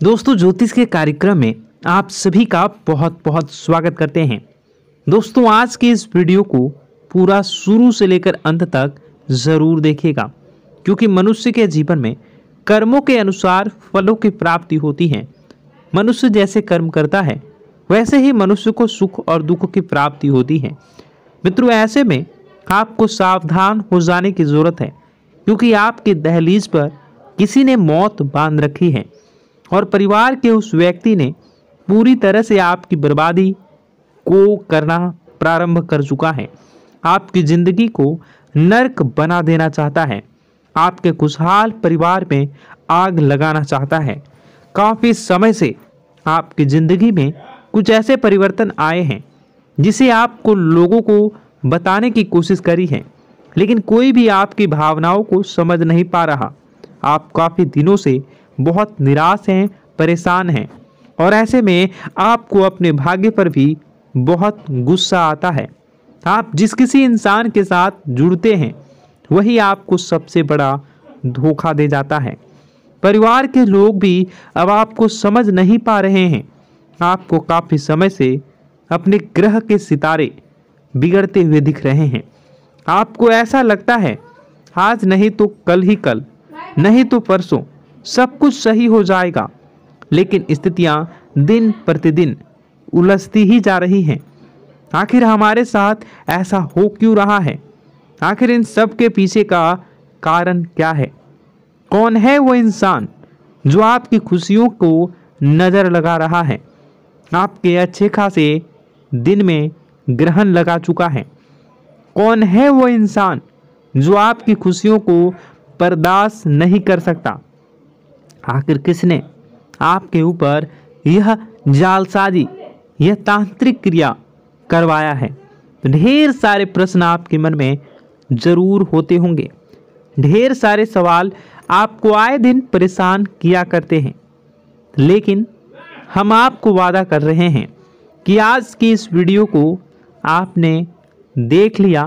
दोस्तों, ज्योतिष के कार्यक्रम में आप सभी का बहुत बहुत स्वागत करते हैं। दोस्तों, आज के इस वीडियो को पूरा शुरू से लेकर अंत तक ज़रूर देखिएगा, क्योंकि मनुष्य के जीवन में कर्मों के अनुसार फलों की प्राप्ति होती है। मनुष्य जैसे कर्म करता है वैसे ही मनुष्य को सुख और दुख की प्राप्ति होती है। मित्रों, ऐसे में आपको सावधान हो जाने की ज़रूरत है, क्योंकि आपकी दहलीज पर किसी ने मौत बांध रखी है और परिवार के उस व्यक्ति ने पूरी तरह से आपकी बर्बादी को करना प्रारंभ कर चुका है। आपकी जिंदगी को नर्क बना देना चाहता है, आपके खुशहाल परिवार में आग लगाना चाहता है। काफ़ी समय से आपकी जिंदगी में कुछ ऐसे परिवर्तन आए हैं जिसे आपको लोगों को बताने की कोशिश करी है, लेकिन कोई भी आपकी भावनाओं को समझ नहीं पा रहा। आप काफ़ी दिनों से बहुत निराश हैं, परेशान हैं और ऐसे में आपको अपने भाग्य पर भी बहुत गुस्सा आता है। आप जिस किसी इंसान के साथ जुड़ते हैं वही आपको सबसे बड़ा धोखा दे जाता है। परिवार के लोग भी अब आपको समझ नहीं पा रहे हैं। आपको काफ़ी समय से अपने ग्रह के सितारे बिगड़ते हुए दिख रहे हैं। आपको ऐसा लगता है आज नहीं तो कल ही कल, नहीं तो परसों सब कुछ सही हो जाएगा, लेकिन स्थितियां दिन प्रतिदिन उलझती ही जा रही हैं। आखिर हमारे साथ ऐसा हो क्यों रहा है? आखिर इन सब के पीछे का कारण क्या है? कौन है वो इंसान जो आपकी खुशियों को नज़र लगा रहा है, आपके अच्छे खासे दिन में ग्रहण लगा चुका है? कौन है वो इंसान जो आपकी खुशियों को बर्दाश्त नहीं कर सकता? आखिर किसने आपके ऊपर यह जालसाजी, यह तांत्रिक क्रिया करवाया है? ढेर सारे प्रश्न आपके मन में जरूर होते होंगे। ढेर सारे सवाल आपको आए दिन परेशान किया करते हैं, लेकिन हम आपको वादा कर रहे हैं कि आज की इस वीडियो को आपने देख लिया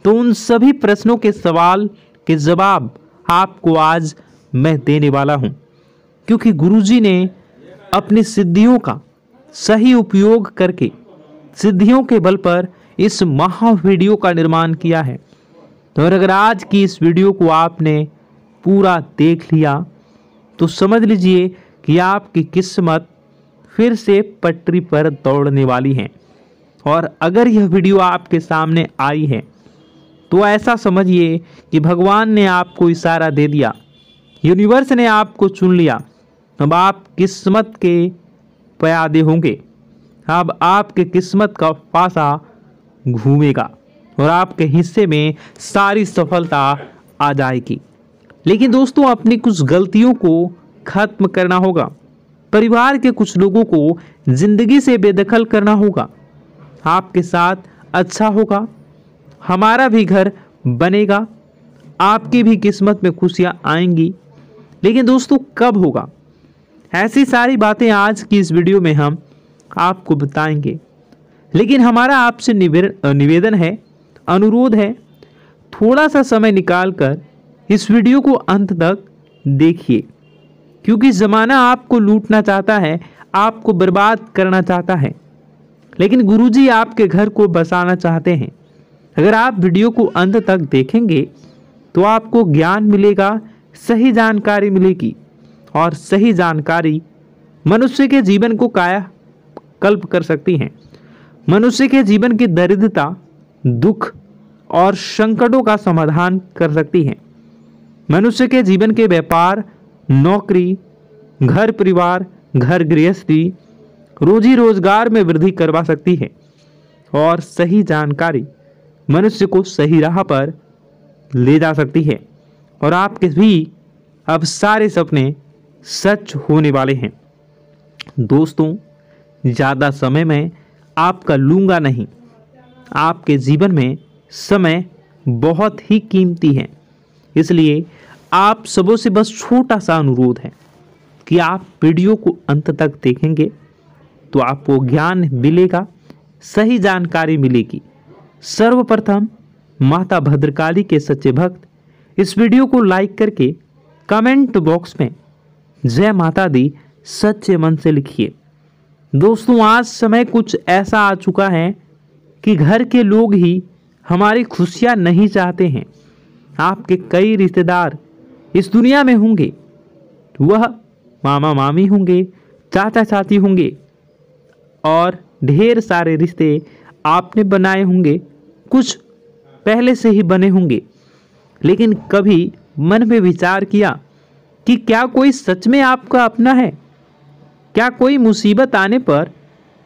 तो उन सभी प्रश्नों के सवाल के जवाब आपको आज मैं देने वाला हूं, क्योंकि गुरुजी ने अपनी सिद्धियों का सही उपयोग करके सिद्धियों के बल पर इस महा वीडियो का निर्माण किया है। तो अगर आज की इस वीडियो को आपने पूरा देख लिया तो समझ लीजिए कि आपकी किस्मत फिर से पटरी पर दौड़ने वाली है। और अगर यह वीडियो आपके सामने आई है तो ऐसा समझिए कि भगवान ने आपको इशारा दे दिया, यूनिवर्स ने आपको चुन लिया। अब आप किस्मत के प्यादे होंगे। अब आपके किस्मत का पासा घूमेगा और आपके हिस्से में सारी सफलता आ जाएगी। लेकिन दोस्तों, अपनी कुछ गलतियों को खत्म करना होगा। परिवार के कुछ लोगों को जिंदगी से बेदखल करना होगा। आपके साथ अच्छा होगा, हमारा भी घर बनेगा, आपकी भी किस्मत में खुशियां आएंगी। लेकिन दोस्तों, कब होगा? ऐसी सारी बातें आज की इस वीडियो में हम आपको बताएंगे। लेकिन हमारा आपसे निवेदन है, अनुरोध है, थोड़ा सा समय निकालकर इस वीडियो को अंत तक देखिए, क्योंकि ज़माना आपको लूटना चाहता है, आपको बर्बाद करना चाहता है, लेकिन गुरुजी आपके घर को बसाना चाहते हैं। अगर आप वीडियो को अंत तक देखेंगे तो आपको ज्ञान मिलेगा, सही जानकारी मिलेगी, और सही जानकारी मनुष्य के जीवन को काया कल्प कर सकती है। मनुष्य के जीवन की दरिद्रता, दुख और संकटों का समाधान कर सकती है। मनुष्य के जीवन के व्यापार, नौकरी, घर परिवार, घर गृहस्थी, रोजी रोजगार में वृद्धि करवा सकती है। और सही जानकारी मनुष्य को सही राह पर ले जा सकती है और आपके भी अब सारे सपने सच होने वाले हैं। दोस्तों, ज़्यादा समय मैं आपका लूँगा नहीं। आपके जीवन में समय बहुत ही कीमती है, इसलिए आप सबों से बस छोटा सा अनुरोध है कि आप वीडियो को अंत तक देखेंगे तो आपको ज्ञान मिलेगा, सही जानकारी मिलेगी। सर्वप्रथम माता भद्रकाली के सच्चे भक्त इस वीडियो को लाइक करके कमेंट बॉक्स में जय माता दी सच्चे मन से लिखिए। दोस्तों, आज समय कुछ ऐसा आ चुका है कि घर के लोग ही हमारी खुशियां नहीं चाहते हैं। आपके कई रिश्तेदार इस दुनिया में होंगे, वह मामा मामी होंगे, चाचा चाची होंगे और ढेर सारे रिश्ते आपने बनाए होंगे, कुछ पहले से ही बने होंगे। लेकिन कभी मन में विचार किया कि क्या कोई सच में आपका अपना है? क्या कोई मुसीबत आने पर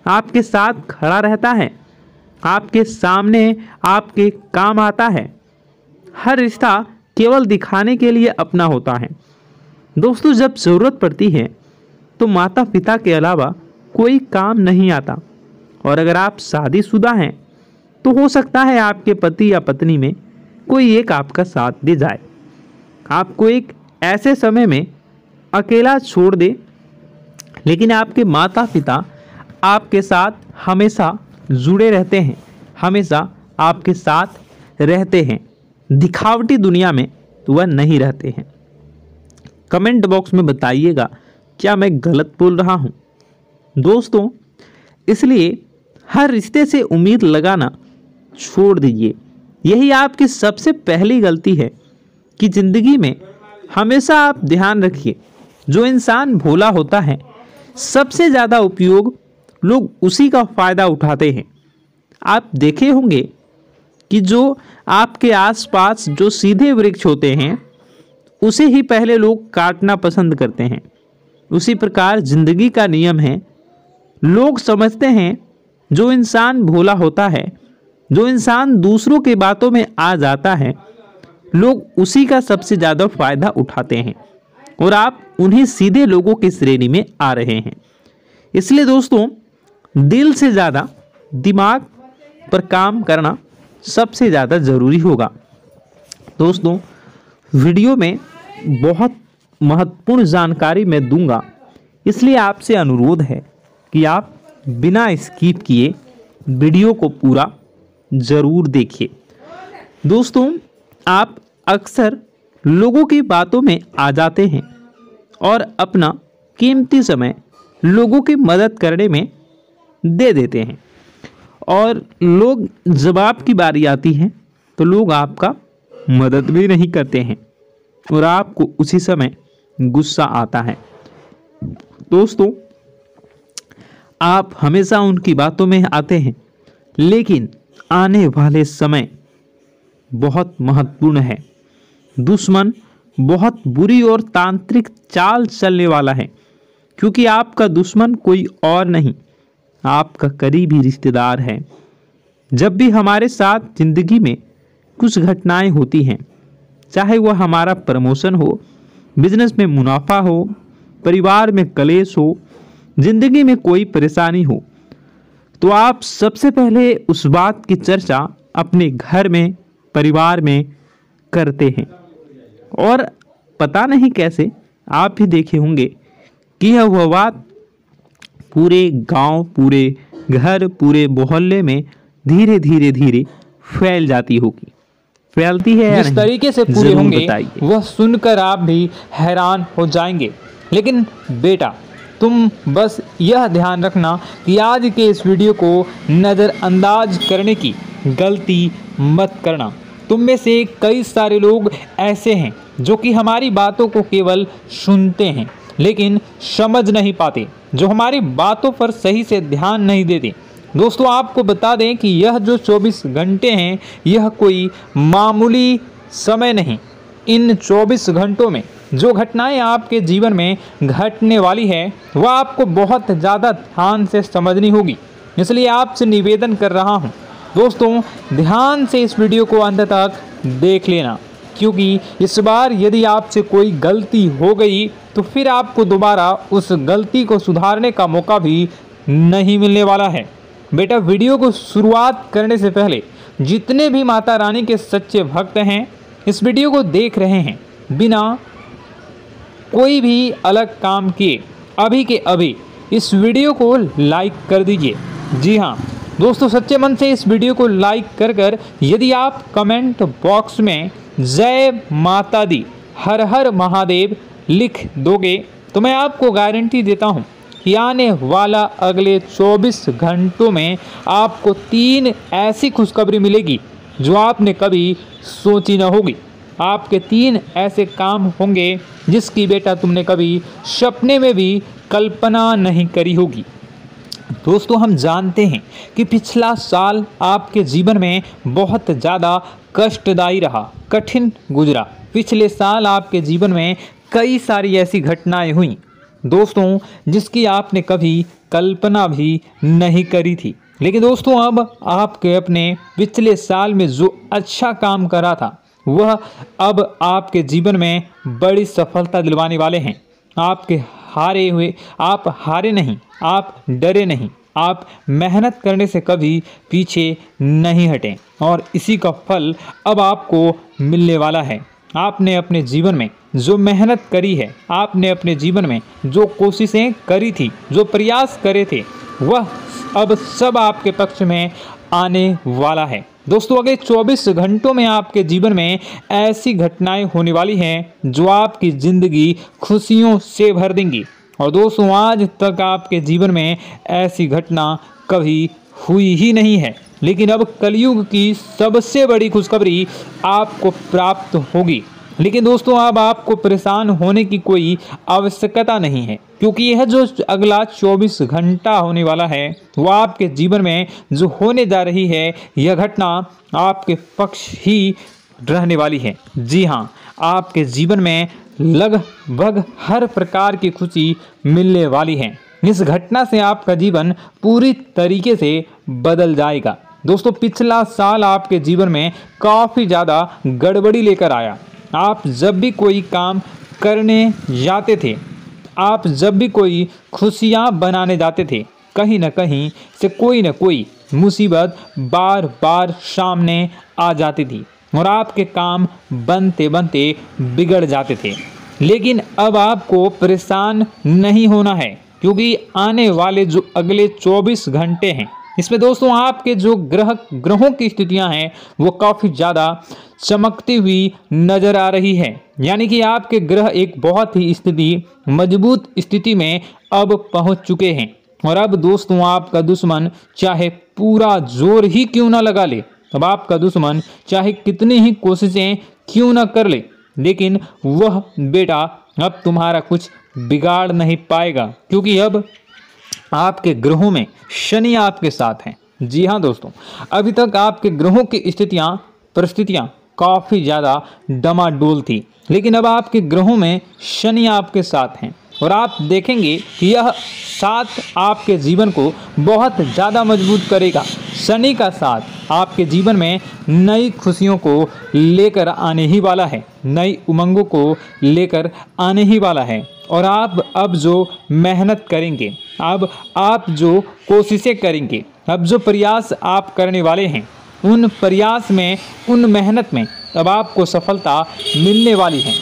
आपके साथ खड़ा रहता है, आपके सामने आपके काम आता है? हर रिश्ता केवल दिखाने के लिए अपना होता है। दोस्तों, जब ज़रूरत पड़ती है तो माता पिता के अलावा कोई काम नहीं आता। और अगर आप शादीशुदा हैं तो हो सकता है आपके पति या पत्नी में कोई एक आपका साथ दे जाए, आपको एक ऐसे समय में अकेला छोड़ दे। लेकिन आपके माता पिता आपके साथ हमेशा जुड़े रहते हैं, हमेशा आपके साथ रहते हैं। दिखावटी दुनिया में तो वह नहीं रहते हैं। कमेंट बॉक्स में बताइएगा क्या मैं गलत बोल रहा हूँ। दोस्तों, इसलिए हर रिश्ते से उम्मीद लगाना छोड़ दीजिए। यही आपकी सबसे पहली गलती है कि ज़िंदगी में हमेशा आप ध्यान रखिए, जो इंसान भोला होता है सबसे ज़्यादा उपयोग लोग उसी का फ़ायदा उठाते हैं। आप देखे होंगे कि जो आपके आसपास जो सीधे वृक्ष होते हैं उसे ही पहले लोग काटना पसंद करते हैं। उसी प्रकार ज़िंदगी का नियम है। लोग समझते हैं जो इंसान भोला होता है, जो इंसान दूसरों की बातों में आ जाता है, लोग उसी का सबसे ज़्यादा फायदा उठाते हैं और आप उन्हीं सीधे लोगों की श्रेणी में आ रहे हैं। इसलिए दोस्तों, दिल से ज़्यादा दिमाग पर काम करना सबसे ज़्यादा ज़रूरी होगा। दोस्तों, वीडियो में बहुत महत्वपूर्ण जानकारी मैं दूंगा, इसलिए आपसे अनुरोध है कि आप बिना स्किप किए वीडियो को पूरा ज़रूर देखिए। दोस्तों, आप अक्सर लोगों की बातों में आ जाते हैं और अपना कीमती समय लोगों की मदद करने में दे देते हैं, और लोग जब आपकी बारी आती है तो लोग आपका मदद भी नहीं करते हैं और आपको उसी समय गुस्सा आता है। दोस्तों, आप हमेशा उनकी बातों में आते हैं, लेकिन आने वाले समय बहुत महत्वपूर्ण है। दुश्मन बहुत बुरी और तांत्रिक चाल चलने वाला है, क्योंकि आपका दुश्मन कोई और नहीं, आपका करीबी रिश्तेदार है। जब भी हमारे साथ जिंदगी में कुछ घटनाएं होती हैं, चाहे वह हमारा प्रमोशन हो, बिजनेस में मुनाफा हो, परिवार में कलेश हो, जिंदगी में कोई परेशानी हो, तो आप सबसे पहले उस बात की चर्चा अपने घर में, परिवार में करते हैं। और पता नहीं कैसे आप भी देखे होंगे कि यह वह बात पूरे गांव, पूरे घर, पूरे मोहल्ले में धीरे धीरे धीरे फैल जाती होगी। फैलती है जिस तरीके से पूरे होंगे वह सुनकर आप भी हैरान हो जाएंगे। लेकिन बेटा, तुम बस यह ध्यान रखना कि आज के इस वीडियो को नज़रअंदाज करने की गलती मत करना। तुम में से कई सारे लोग ऐसे हैं जो कि हमारी बातों को केवल सुनते हैं लेकिन समझ नहीं पाते, जो हमारी बातों पर सही से ध्यान नहीं देते। दोस्तों, आपको बता दें कि यह जो 24 घंटे हैं यह कोई मामूली समय नहीं। इन 24 घंटों में जो घटनाएं आपके जीवन में घटने वाली है वह आपको बहुत ज़्यादा ध्यान से समझनी होगी। इसलिए आपसे निवेदन कर रहा हूं, दोस्तों, ध्यान से इस वीडियो को अंत तक देख लेना, क्योंकि इस बार यदि आपसे कोई गलती हो गई तो फिर आपको दोबारा उस गलती को सुधारने का मौका भी नहीं मिलने वाला है। बेटा, वीडियो को शुरुआत करने से पहले जितने भी माता रानी के सच्चे भक्त हैं इस वीडियो को देख रहे हैं, बिना कोई भी अलग काम किए अभी के अभी इस वीडियो को लाइक कर दीजिए। जी हाँ दोस्तों, सच्चे मन से इस वीडियो को लाइक कर यदि आप कमेंट बॉक्स में जय माता दी, हर हर महादेव लिख दोगे तो मैं आपको गारंटी देता हूँ कि आने वाला अगले 24 घंटों में आपको 3 ऐसी खुशखबरी मिलेगी जो आपने कभी सोची न होगी। आपके 3 ऐसे काम होंगे जिसकी बेटा तुमने कभी सपने में भी कल्पना नहीं करी होगी। दोस्तों, हम जानते हैं कि पिछला साल आपके जीवन में बहुत ज़्यादा कष्टदायी रहा, कठिन गुजरा। पिछले साल आपके जीवन में कई सारी ऐसी घटनाएं हुई दोस्तों जिसकी आपने कभी कल्पना भी नहीं करी थी। लेकिन दोस्तों, अब आपके अपने पिछले साल में जो अच्छा काम करा था वह अब आपके जीवन में बड़ी सफलता दिलवाने वाले हैं। आप हारे नहीं, आप डरे नहीं, आप मेहनत करने से कभी पीछे नहीं हटें और इसी का फल अब आपको मिलने वाला है। आपने अपने जीवन में जो मेहनत करी है, आपने अपने जीवन में जो कोशिशें करी थी, जो प्रयास करे थे, वह अब सब आपके पक्ष में आने वाला है। दोस्तों, अगले 24 घंटों में आपके जीवन में ऐसी घटनाएं होने वाली हैं जो आपकी ज़िंदगी खुशियों से भर देंगी। और दोस्तों, आज तक आपके जीवन में ऐसी घटना कभी हुई ही नहीं है, लेकिन अब कलयुग की सबसे बड़ी खुशखबरी आपको प्राप्त होगी। लेकिन दोस्तों, अब आपको परेशान होने की कोई आवश्यकता नहीं है, क्योंकि यह जो अगला 24 घंटा होने वाला है वह आपके जीवन में जो होने जा रही है यह घटना आपके पक्ष ही रहने वाली है। जी हाँ, आपके जीवन में लगभग हर प्रकार की खुशी मिलने वाली है। इस घटना से आपका जीवन पूरी तरीके से बदल जाएगा। दोस्तों, पिछला साल आपके जीवन में काफ़ी ज़्यादा गड़बड़ी लेकर आया। आप जब भी कोई काम करने जाते थे, आप जब भी कोई खुशियाँ बनाने जाते थे, कहीं ना कहीं से कोई ना कोई मुसीबत बार बार सामने आ जाती थी और आपके काम बनते बनते बिगड़ जाते थे। लेकिन अब आपको परेशान नहीं होना है, क्योंकि आने वाले जो अगले 24 घंटे हैं इसमें दोस्तों आपके जो ग्रहों की स्थितियां हैं वो काफ़ी ज़्यादा चमकती हुई नज़र आ रही है। यानी कि आपके ग्रह एक बहुत ही मजबूत स्थिति में अब पहुंच चुके हैं। और अब दोस्तों, आपका दुश्मन चाहे पूरा जोर ही क्यों ना लगा ले, अब आपका दुश्मन चाहे कितनी ही कोशिशें क्यों ना कर ले, लेकिन वह बेटा अब तुम्हारा कुछ बिगाड़ नहीं पाएगा, क्योंकि अब आपके ग्रहों में शनि आपके साथ हैं। जी हाँ दोस्तों, अभी तक आपके ग्रहों की परिस्थितियाँ काफ़ी ज़्यादा डमाडोल थी, लेकिन अब आपके ग्रहों में शनि आपके साथ हैं और आप देखेंगे कि यह साथ आपके जीवन को बहुत ज़्यादा मजबूत करेगा। शनि का साथ आपके जीवन में नई खुशियों को लेकर आने ही वाला है, नई उमंगों को लेकर आने ही वाला है। और आप अब जो मेहनत करेंगे, अब आप जो कोशिशें करेंगे, अब जो प्रयास आप करने वाले हैं, उन प्रयास में, उन मेहनत में अब आपको सफलता मिलने वाली है।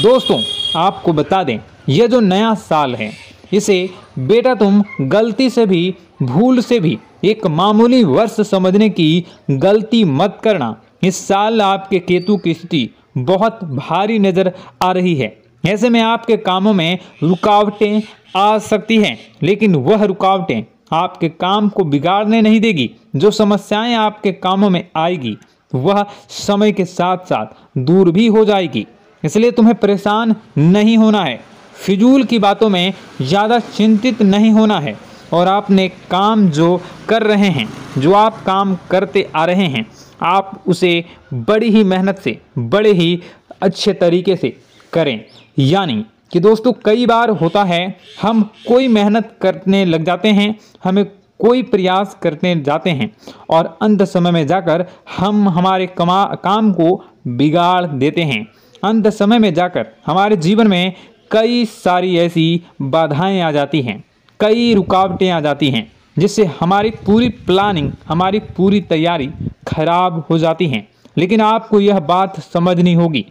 दोस्तों, आपको बता दें, यह जो नया साल है इसे बेटा तुम गलती से भी, भूल से भी एक मामूली वर्ष समझने की गलती मत करना। इस साल आपके केतु की स्थिति बहुत भारी नज़र आ रही है। ऐसे में आपके कामों में रुकावटें आ सकती हैं, लेकिन वह रुकावटें आपके काम को बिगाड़ने नहीं देगी। जो समस्याएं आपके कामों में आएगी वह समय के साथ साथ दूर भी हो जाएगी। इसलिए तुम्हें परेशान नहीं होना है, फिजूल की बातों में ज़्यादा चिंतित नहीं होना है। और आपने काम जो कर रहे हैं, जो आप काम करते आ रहे हैं, आप उसे बड़ी ही मेहनत से, बड़े ही अच्छे तरीके से करें। यानी कि दोस्तों, कई बार होता है हम कोई मेहनत करने लग जाते हैं, हमें कोई प्रयास करने जाते हैं और अंत समय में जाकर हम हमारे काम को बिगाड़ देते हैं। अंत समय में जाकर हमारे जीवन में कई सारी ऐसी बाधाएं आ जाती हैं, कई रुकावटें आ जाती हैं, जिससे हमारी पूरी प्लानिंग, हमारी पूरी तैयारी खराब हो जाती हैं। लेकिन आपको यह बात समझनी होगी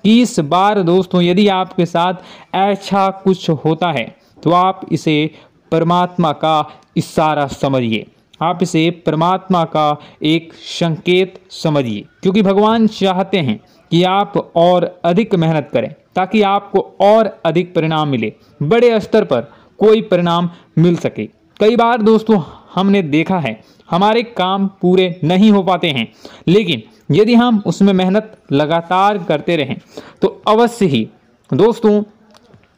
कि इस बार दोस्तों, यदि आपके साथ ऐसा कुछ होता है तो आप इसे परमात्मा का इशारा समझिए, आप इसे परमात्मा का एक संकेत समझिए, क्योंकि भगवान चाहते हैं कि आप और अधिक मेहनत करें, ताकि आपको और अधिक परिणाम मिले, बड़े स्तर पर कोई परिणाम मिल सके। कई बार दोस्तों हमने देखा है हमारे काम पूरे नहीं हो पाते हैं, लेकिन यदि हम उसमें मेहनत लगातार करते रहें तो अवश्य ही दोस्तों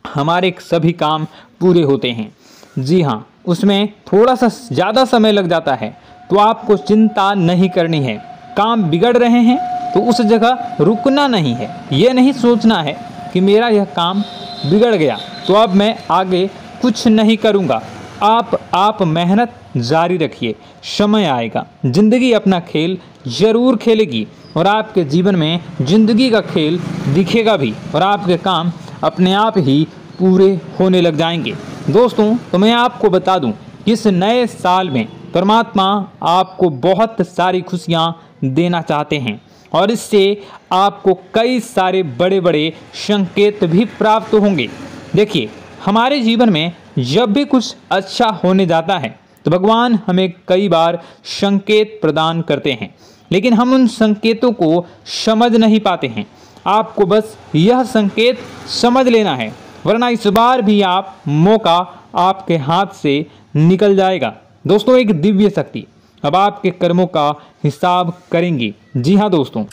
हमारे सभी काम पूरे होते हैं। जी हाँ, उसमें थोड़ा सा ज़्यादा समय लग जाता है तो आपको चिंता नहीं करनी है। काम बिगड़ रहे हैं तो उस जगह रुकना नहीं है, ये नहीं सोचना है कि मेरा यह काम बिगड़ गया तो अब मैं आगे कुछ नहीं करूँगा। आप मेहनत जारी रखिए, समय आएगा, ज़िंदगी अपना खेल ज़रूर खेलेगी और आपके जीवन में ज़िंदगी का खेल दिखेगा भी और आपके काम अपने आप ही पूरे होने लग जाएंगे। दोस्तों तो मैं आपको बता दूं कि इस नए साल में परमात्मा आपको बहुत सारी खुशियां देना चाहते हैं और इससे आपको कई सारे बड़े बड़े संकेत भी प्राप्त होंगे। देखिए, हमारे जीवन में जब भी कुछ अच्छा होने जाता है तो भगवान हमें कई बार संकेत प्रदान करते हैं, लेकिन हम उन संकेतों को समझ नहीं पाते हैं। आपको बस यह संकेत समझ लेना है, वरना इस बार भी मौका आपके हाथ से निकल जाएगा। दोस्तों, एक दिव्य शक्ति अब आपके कर्मों का हिसाब करेंगी। जी हाँ दोस्तों,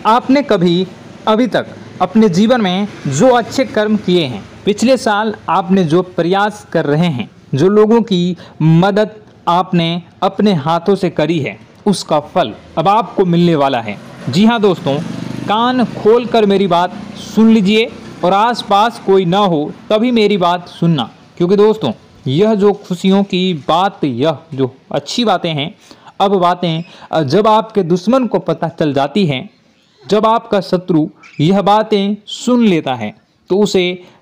आपने कभी अभी तक अपने जीवन में जो अच्छे कर्म किए हैं, पिछले साल आपने जो प्रयास कर रहे हैं, जो लोगों की मदद आपने अपने हाथों से करी है, उसका फल अब आपको मिलने वाला है। जी हाँ दोस्तों, कान खोलकर मेरी बात सुन लीजिए और आसपास कोई ना हो तभी मेरी बात सुनना, क्योंकि दोस्तों यह जो खुशियों की बात, यह जो अच्छी बातें हैं, अब बातें जब आपके दुश्मन को पता चल जाती हैं, जब आपका शत्रु यह बातें सुन लेता है तो उसे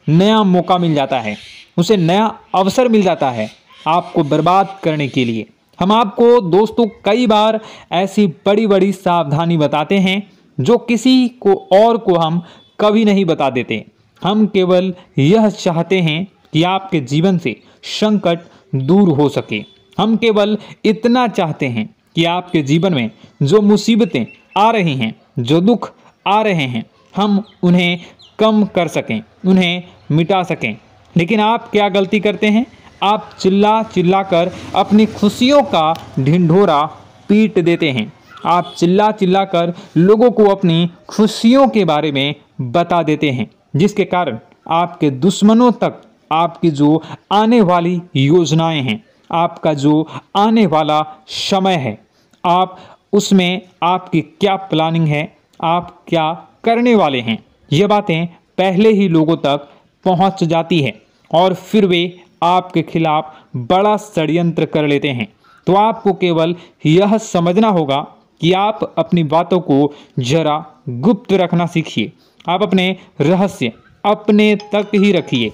नया मौका मिल जाता है, उसे नया अवसर मिल जाता है आपको बर्बाद करने के लिए। हम आपको दोस्तों कई बार ऐसी बड़ी बड़ी सावधानी बताते हैं जो किसी को और को हम कभी नहीं बता देते। हम केवल यह चाहते हैं कि आपके जीवन से संकट दूर हो सके। हम केवल इतना चाहते हैं कि आपके जीवन में जो मुसीबतें आ रही हैं, जो दुख आ रहे हैं, हम उन्हें कम कर सकें, उन्हें मिटा सकें। लेकिन आप क्या गलती करते हैं? आप चिल्ला चिल्ला कर अपनी खुशियों का ढिंढोरा पीट देते हैं। आप चिल्ला चिल्ला कर लोगों को अपनी खुशियों के बारे में बता देते हैं, जिसके कारण आपके दुश्मनों तक आपकी जो आने वाली योजनाएं हैं, आपका जो आने वाला समय है, आप उसमें आपकी क्या प्लानिंग है, आप क्या करने वाले हैं, ये बातें पहले ही लोगों तक पहुंच जाती है और फिर वे आपके खिलाफ बड़ा षड्यंत्र कर लेते हैं। तो आपको केवल यह समझना होगा कि आप अपनी बातों को जरा गुप्त रखना सीखिए। आप अपने रहस्य अपने तक ही रखिए।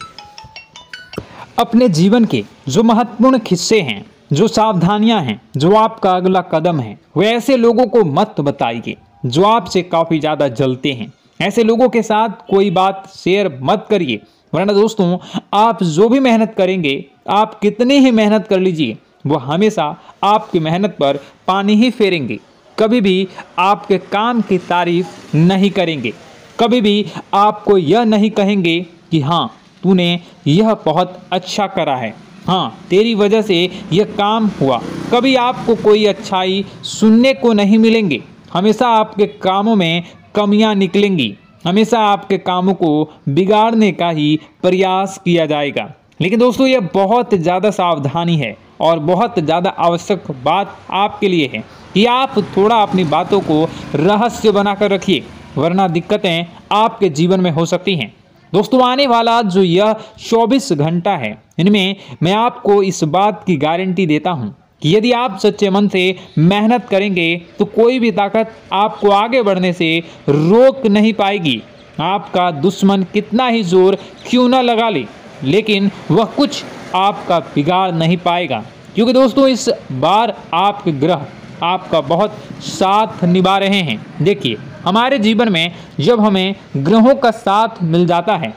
अपने जीवन के जो महत्वपूर्ण हिस्से हैं, जो सावधानियां हैं, जो आपका अगला कदम है, वे ऐसे लोगों को मत बताइए जो आपसे काफ़ी ज़्यादा जलते हैं। ऐसे लोगों के साथ कोई बात शेयर मत करिए, वरना दोस्तों आप जो भी मेहनत करेंगे, आप कितनी ही मेहनत कर लीजिए, वो हमेशा आपकी मेहनत पर पानी ही फेरेंगे। कभी भी आपके काम की तारीफ नहीं करेंगे, कभी भी आपको यह नहीं कहेंगे कि हाँ तूने यह बहुत अच्छा करा है, हाँ तेरी वजह से यह काम हुआ। कभी आपको कोई अच्छाई सुनने को नहीं मिलेंगे। हमेशा आपके कामों में कमियां निकलेंगी, हमेशा आपके कामों को बिगाड़ने का ही प्रयास किया जाएगा। लेकिन दोस्तों यह बहुत ज़्यादा सावधानी है और बहुत ज़्यादा आवश्यक बात आपके लिए है कि आप थोड़ा अपनी बातों को रहस्य बनाकर रखिए, वरना दिक्कतें आपके जीवन में हो सकती हैं। दोस्तों आने वाला जो यह 24 घंटा है, इनमें मैं आपको इस बात की गारंटी देता हूँ कि यदि आप सच्चे मन से मेहनत करेंगे तो कोई भी ताकत आपको आगे बढ़ने से रोक नहीं पाएगी। आपका दुश्मन कितना ही जोर क्यों न लगा ले, लेकिन वह कुछ आपका बिगाड़ नहीं पाएगा, क्योंकि दोस्तों इस बार आपके ग्रह आपका बहुत साथ निभा रहे हैं। देखिए, हमारे जीवन में जब हमें ग्रहों का साथ मिल जाता है,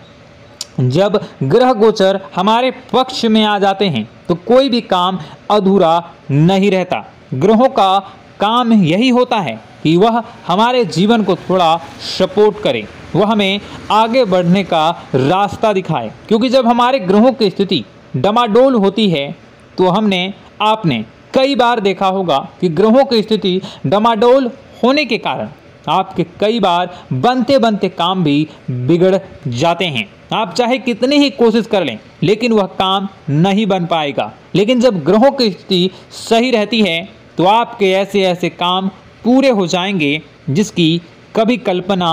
जब ग्रह गोचर हमारे पक्ष में आ जाते हैं, तो कोई भी काम अधूरा नहीं रहता। ग्रहों का काम यही होता है कि कि वह हमारे जीवन को थोड़ा सपोर्ट करे, वह हमें आगे बढ़ने का रास्ता दिखाए। क्योंकि जब हमारे ग्रहों की स्थिति डमाडोल होती है तो आपने कई बार देखा होगा कि ग्रहों की स्थिति डमाडोल होने के कारण आपके कई बार बनते बनते काम भी बिगड़ जाते हैं। आप चाहे कितनी ही कोशिश कर लें लेकिन वह काम नहीं बन पाएगा। लेकिन जब ग्रहों की स्थिति सही रहती है तो आपके ऐसे ऐसे काम पूरे हो जाएंगे जिसकी कभी कल्पना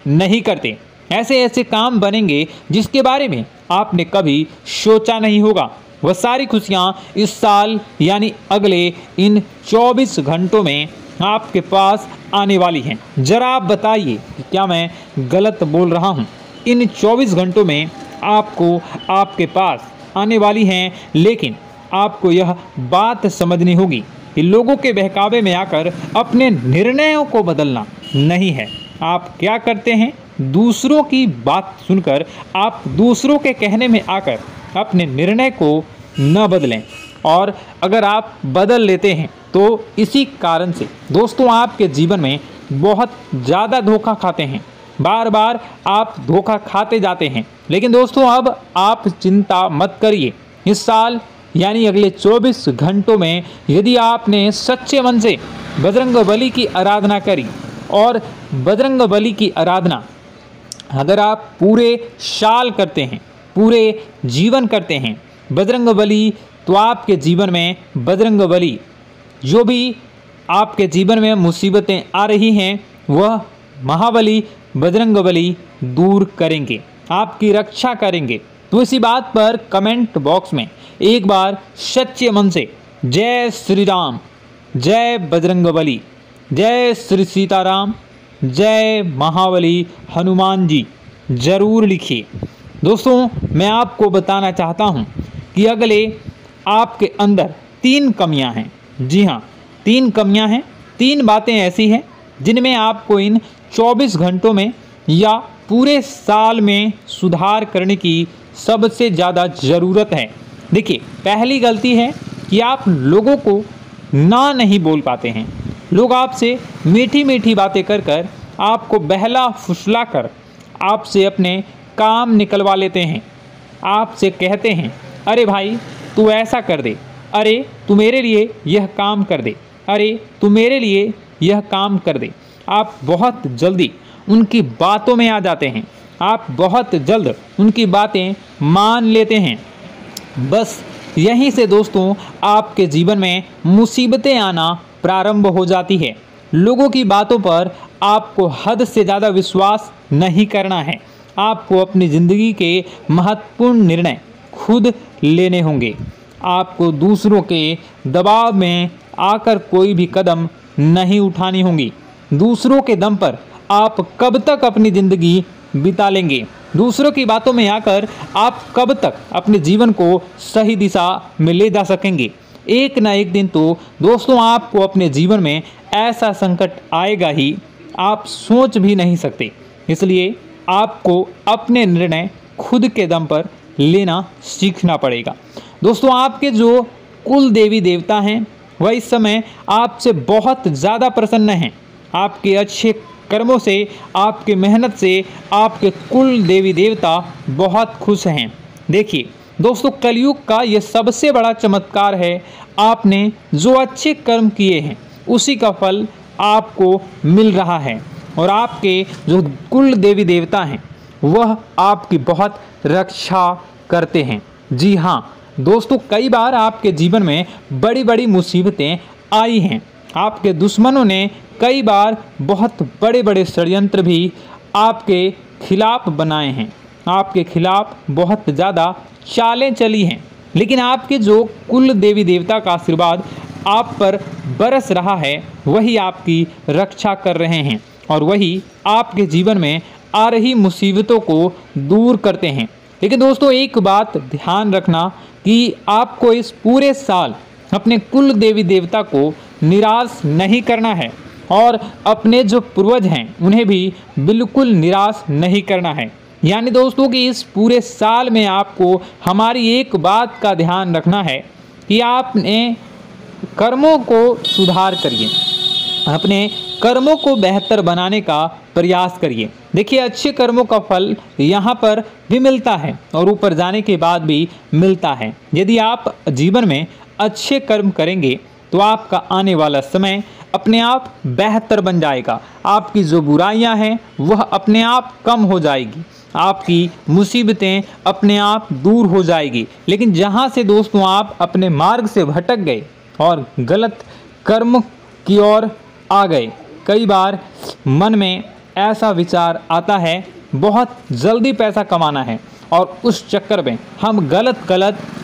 नहीं करते। ऐसे ऐसे काम बनेंगे जिसके बारे में आपने कभी सोचा नहीं होगा। वह सारी खुशियाँ इस साल यानी अगले इन 24 घंटों में आपके पास आने वाली हैं। जरा आप बताइए कि क्या मैं गलत बोल रहा हूँ? इन 24 घंटों में आपको आपके पास आने वाली हैं, लेकिन आपको यह बात समझनी होगी कि लोगों के बहकावे में आकर अपने निर्णयों को बदलना नहीं है। आप क्या करते हैं? दूसरों की बात सुनकर आप दूसरों के कहने में आकर अपने निर्णय को न बदलें, और अगर आप बदल लेते हैं तो इसी कारण से दोस्तों आपके जीवन में बहुत ज़्यादा धोखा खाते हैं। बार बार आप धोखा खाते जाते हैं। लेकिन दोस्तों अब आप चिंता मत करिए। इस साल यानी अगले 24 घंटों में यदि आपने सच्चे मन से बजरंगबली की आराधना करी, और बजरंगबली की आराधना अगर आप पूरे साल करते हैं, पूरे जीवन करते हैं बजरंगबली, तो आपके जीवन में बजरंगबली जो भी आपके जीवन में मुसीबतें आ रही हैं वह महाबली बजरंगबली दूर करेंगे, आपकी रक्षा करेंगे। तो इसी बात पर कमेंट बॉक्स में एक बार सच्चे मन से जय श्री राम, जय बजरंगबली, जय श्री सीताराम, जय महाबली हनुमान जी जरूर लिखिए। दोस्तों मैं आपको बताना चाहता हूं कि अगले आपके अंदर 3 कमियां हैं। जी हाँ, 3 कमियां हैं। 3 बातें ऐसी हैं जिनमें आपको इन 24 घंटों में या पूरे साल में सुधार करने की सबसे ज़्यादा ज़रूरत है। देखिए, पहली गलती है कि आप लोगों को ना नहीं बोल पाते हैं। लोग आपसे मीठी मीठी बातें कर कर आपको बहला फुसला कर आपसे अपने काम निकलवा लेते हैं। आपसे कहते हैं, अरे भाई तू ऐसा कर दे, अरे तू मेरे लिए यह काम कर दे, अरे तू मेरे लिए यह काम कर दे। आप बहुत जल्दी उनकी बातों में आ जाते हैं, आप बहुत जल्द उनकी बातें मान लेते हैं। बस यहीं से दोस्तों आपके जीवन में मुसीबतें आना प्रारंभ हो जाती है। लोगों की बातों पर आपको हद से ज़्यादा विश्वास नहीं करना है। आपको अपनी ज़िंदगी के महत्वपूर्ण निर्णय खुद लेने होंगे। आपको दूसरों के दबाव में आकर कोई भी कदम नहीं उठानी होगी। दूसरों के दम पर आप कब तक अपनी ज़िंदगी बिता लेंगे? दूसरों की बातों में आकर आप कब तक अपने जीवन को सही दिशा में ले जा सकेंगे? एक ना एक दिन तो दोस्तों आपको अपने जीवन में ऐसा संकट आएगा ही, आप सोच भी नहीं सकते। इसलिए आपको अपने निर्णय खुद के दम पर लेना सीखना पड़ेगा। दोस्तों आपके जो कुल देवी देवता हैं वह इस समय आपसे बहुत ज़्यादा प्रसन्न हैं। आपके अच्छे कर्मों से, आपके मेहनत से आपके कुल देवी देवता बहुत खुश हैं। देखिए दोस्तों, कलयुग का ये सबसे बड़ा चमत्कार है। आपने जो अच्छे कर्म किए हैं उसी का फल आपको मिल रहा है, और आपके जो कुल देवी देवता हैं वह आपकी बहुत रक्षा करते हैं। जी हाँ दोस्तों, कई बार आपके जीवन में बड़ी बड़ी मुसीबतें आई हैं। आपके दुश्मनों ने कई बार बहुत बड़े बड़े षड्यंत्र भी आपके खिलाफ बनाए हैं, आपके खिलाफ बहुत ज़्यादा चालें चली हैं। लेकिन आपके जो कुल देवी देवता का आशीर्वाद आप पर बरस रहा है वही आपकी रक्षा कर रहे हैं, और वही आपके जीवन में आ रही मुसीबतों को दूर करते हैं। लेकिन दोस्तों एक बात ध्यान रखना कि आपको इस पूरे साल अपने कुल देवी देवता को निराश नहीं करना है, और अपने जो पूर्वज हैं उन्हें भी बिल्कुल निराश नहीं करना है। यानी दोस्तों कि इस पूरे साल में आपको हमारी एक बात का ध्यान रखना है कि आपने कर्मों को सुधार करिए, अपने कर्मों को बेहतर बनाने का प्रयास करिए। देखिए, अच्छे कर्मों का फल यहाँ पर भी मिलता है और ऊपर जाने के बाद भी मिलता है। यदि आप जीवन में अच्छे कर्म करेंगे तो आपका आने वाला समय अपने आप बेहतर बन जाएगा। आपकी जो बुराइयां हैं वह अपने आप कम हो जाएगी, आपकी मुसीबतें अपने आप दूर हो जाएगी। लेकिन जहां से दोस्तों आप अपने मार्ग से भटक गए और गलत कर्म की ओर आ गए, कई बार मन में ऐसा विचार आता है बहुत जल्दी पैसा कमाना है, और उस चक्कर में हम गलत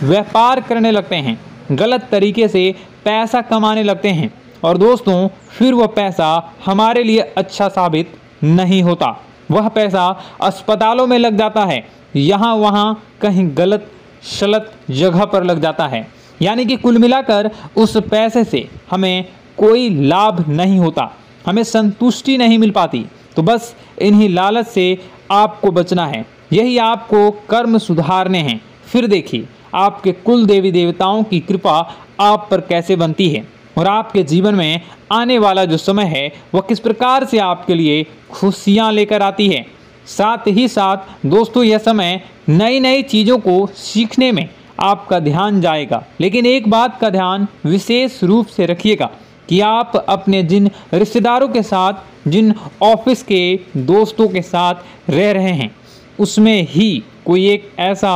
व्यापार करने लगते हैं, गलत तरीके से पैसा कमाने लगते हैं, और दोस्तों फिर वह पैसा हमारे लिए अच्छा साबित नहीं होता। वह पैसा अस्पतालों में लग जाता है, यहाँ वहाँ कहीं गलत शलत जगह पर लग जाता है। यानी कि कुल मिलाकर उस पैसे से हमें कोई लाभ नहीं होता, हमें संतुष्टि नहीं मिल पाती। तो बस इन्हीं लालच से आपको बचना है, यही आपको कर्म सुधारने हैं। फिर देखिए आपके कुल देवी देवताओं की कृपा आप पर कैसे बनती है, और आपके जीवन में आने वाला जो समय है वह किस प्रकार से आपके लिए खुशियाँ लेकर आती है। साथ ही साथ दोस्तों यह समय नई नई चीज़ों को सीखने में आपका ध्यान जाएगा। लेकिन एक बात का ध्यान विशेष रूप से रखिएगा कि आप अपने जिन रिश्तेदारों के साथ, जिन ऑफिस के दोस्तों के साथ रह रहे हैं, उसमें ही कोई एक ऐसा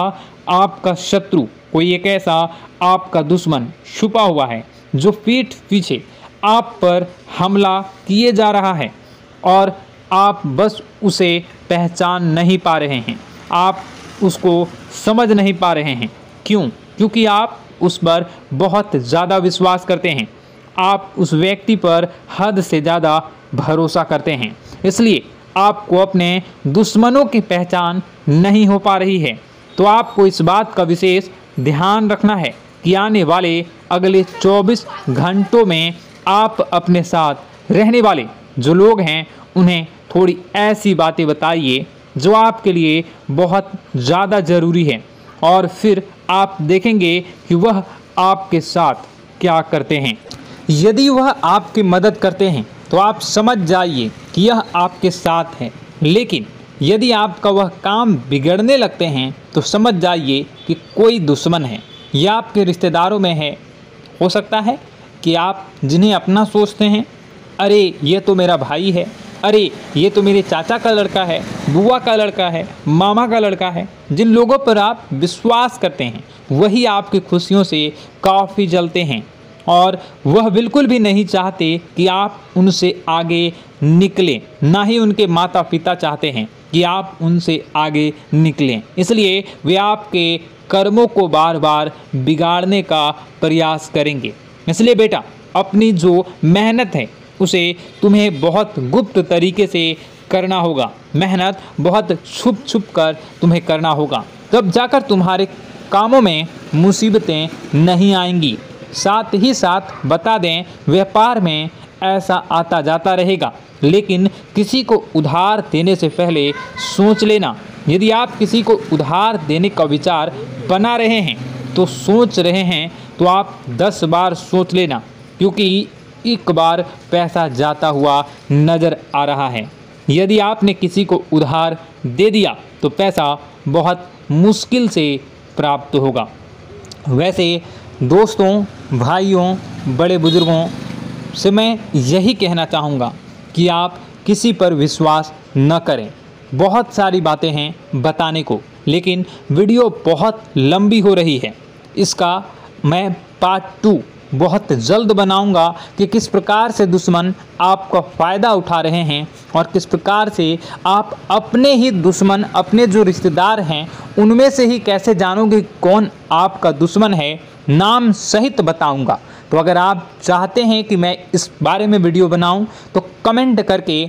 आपका शत्रु, कोई एक ऐसा आपका दुश्मन छुपा हुआ है जो पीठ पीछे आप पर हमला किए जा रहा है, और आप बस उसे पहचान नहीं पा रहे हैं, आप उसको समझ नहीं पा रहे हैं। क्यों? क्योंकि आप उस पर बहुत ज़्यादा विश्वास करते हैं, आप उस व्यक्ति पर हद से ज़्यादा भरोसा करते हैं, इसलिए आपको अपने दुश्मनों की पहचान नहीं हो पा रही है। तो आपको इस बात का विशेष ध्यान रखना है कि आने वाले अगले 24 घंटों में आप अपने साथ रहने वाले जो लोग हैं उन्हें थोड़ी ऐसी बातें बताइए जो आपके लिए बहुत ज़्यादा ज़रूरी है, और फिर आप देखेंगे कि वह आपके साथ क्या करते हैं। यदि वह आपकी मदद करते हैं तो आप समझ जाइए कि यह आपके साथ है, लेकिन यदि आपका वह काम बिगड़ने लगते हैं तो समझ जाइए कि कोई दुश्मन है, या आपके रिश्तेदारों में है। हो सकता है कि आप जिन्हें अपना सोचते हैं, अरे ये तो मेरा भाई है, अरे ये तो मेरे चाचा का लड़का है, बुआ का लड़का है, मामा का लड़का है, जिन लोगों पर आप विश्वास करते हैं वही आपकी खुशियों से काफ़ी जलते हैं, और वह बिल्कुल भी नहीं चाहते कि आप उनसे आगे निकलें, ना ही उनके माता पिता चाहते हैं कि आप उनसे आगे निकलें। इसलिए वे आपके कर्मों को बार बार बिगाड़ने का प्रयास करेंगे। इसलिए बेटा, अपनी जो मेहनत है उसे तुम्हें बहुत गुप्त तरीके से करना होगा, मेहनत बहुत छुप छुप कर तुम्हें करना होगा, तब जाकर तुम्हारे कामों में मुसीबतें नहीं आएंगी। साथ ही साथ बता दें, व्यापार में ऐसा आता जाता रहेगा, लेकिन किसी को उधार देने से पहले सोच लेना। यदि आप किसी को उधार देने का विचार बना रहे हैं तो सोच रहे हैं तो आप 10 बार सोच लेना, क्योंकि एक बार पैसा जाता हुआ नज़र आ रहा है। यदि आपने किसी को उधार दे दिया तो पैसा बहुत मुश्किल से प्राप्त होगा। वैसे दोस्तों, भाइयों, बड़े बुजुर्गों से मैं यही कहना चाहूँगा कि आप किसी पर विश्वास न करें। बहुत सारी बातें हैं बताने को, लेकिन वीडियो बहुत लंबी हो रही है। इसका मैं पार्ट 2 बहुत जल्द बनाऊंगा कि किस प्रकार से दुश्मन आपका फ़ायदा उठा रहे हैं और किस प्रकार से आप अपने ही दुश्मन, अपने जो रिश्तेदार हैं उनमें से ही कैसे जानोगे कौन आपका दुश्मन है, नाम सहित बताऊंगा। तो अगर आप चाहते हैं कि मैं इस बारे में वीडियो बनाऊं तो कमेंट करके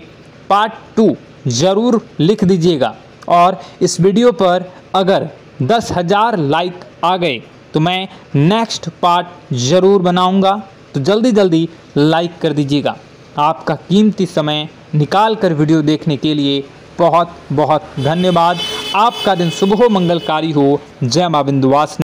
पार्ट 2 ज़रूर लिख दीजिएगा, और इस वीडियो पर अगर 10,000 लाइक आ गए तो मैं नेक्स्ट पार्ट ज़रूर बनाऊंगा। तो जल्दी जल्दी लाइक कर दीजिएगा। आपका कीमती समय निकाल कर वीडियो देखने के लिए बहुत बहुत धन्यवाद। आपका दिन शुभ हो, मंगलकारी हो। जय मां विंध्यवासिनी।